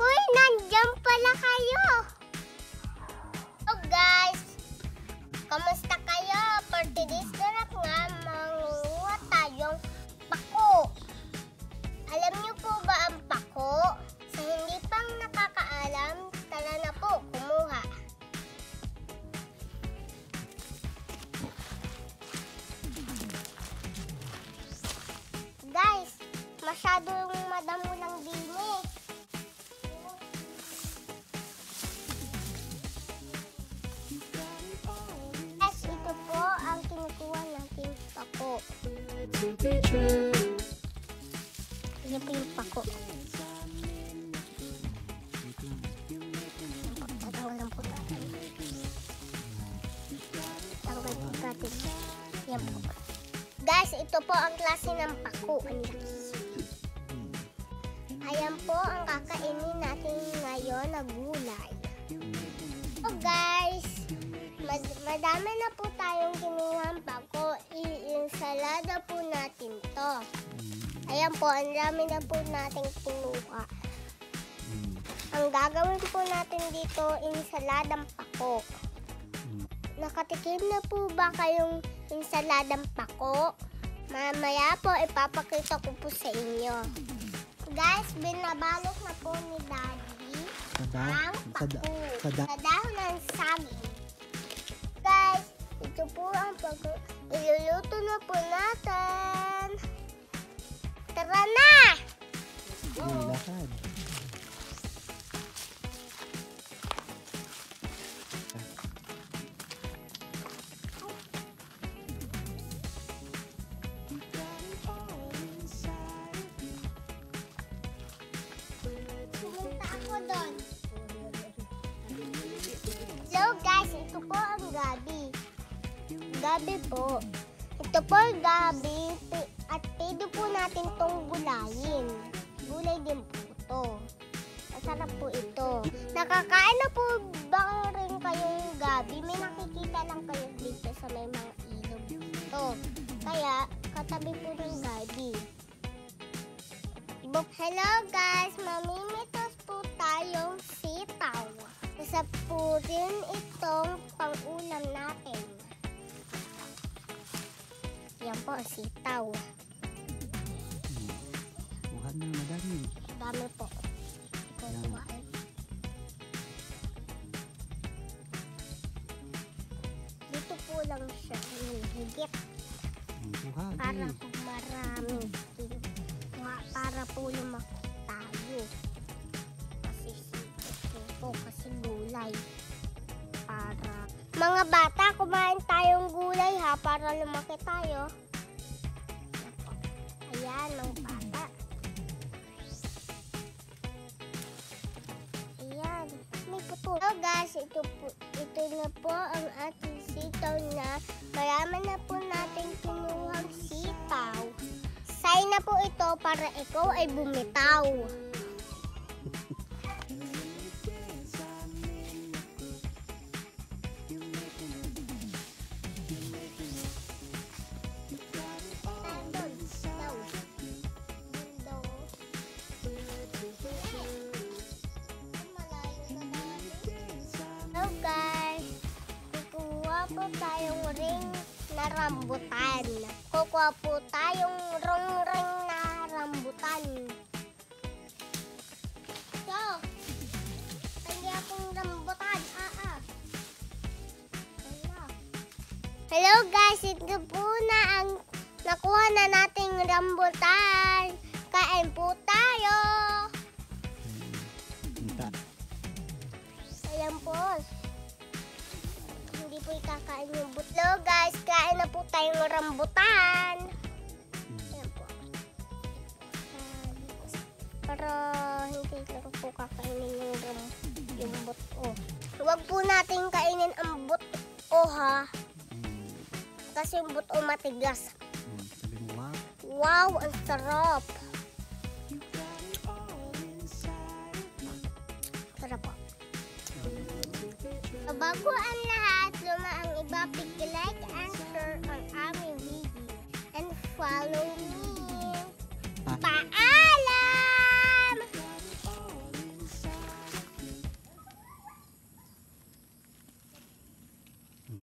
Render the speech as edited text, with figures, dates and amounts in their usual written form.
Hoy, nandiyan pala kayo. So guys, kamusta kayo? For today's ganap nga, mangunguha tayong pako. Alam niyo po ba ang pako? Sa hindi pang nakakaalam, tara na po, kumuha. Guys, masyadong madamo ng dini. Guys, ito po ang kinukuha natin pako. Yan po yung pako. Tatawag lang po natin. Tawag po natin. Yan po. Guys, ito po ang klase ng pako. Ayan po ang kakainin natin ngayon na gulay. So guys, madami na po tayong kinuhang pako. I-insalada po natin to. Ayan po, ang dami na po nating kinuha. Ang gagawin po natin dito, insaladang pako. Nakatikim na po ba kayong insaladang pako? Mamaya po, ipapakita ko po sa inyo. Guys, binabalot na po ni Daddy ang pako sa dahon ng saging. Guys, ito po ang pako. Iluluto na po natin. Tara na! Lakad. Pumunta ako doon. So guys, ito po ang gabi. Gabi po. Ito po ang gabi. At pwede po natin itong gulayin. Gulay din po ito. Masarap po ito. Nakakain na po ba rin kayong gabi? May nakikita lang kayo dito sa may mga ilog dito. Kaya, katabi po ng gabi. Hello guys! Mamimitos po tayong sitaw. Isa po rin itong pang-ulam natin. Yan po ang sitaw. Kuha na, madami. Dami po. Kukuhain. Dito po lang siya. Higit. Kuha, Para po marami. Para po lumaki tayo. Kasi sito, kasi gulay. Para. Mga bata, kumain tayong gulay ha, para lumaki tayo. Ayan, mga bata. Ayan, may puto. So guys, ito na po ang ating sitaw na marami na po natin kinuhang sitaw. Sign na po ito para ikaw ay bumitaw. So guys, kukuha po tayong ring na rambutan. Kukuha po tayong ring na rambutan. So, tali akong rambutan. Hello guys, ito po na ang nakuha na nating rambutan. Kain po tayo. Ayan po. Hindi po ikakain yung butlo guys. Kain na po tayong rambutan. Ayan po. Para hindi lang po kakainin yung buto. Huwag po natin kainin ang buto ha. Kasi yung buto matigas. Wow, ang sarap. Sarap po. Bago ang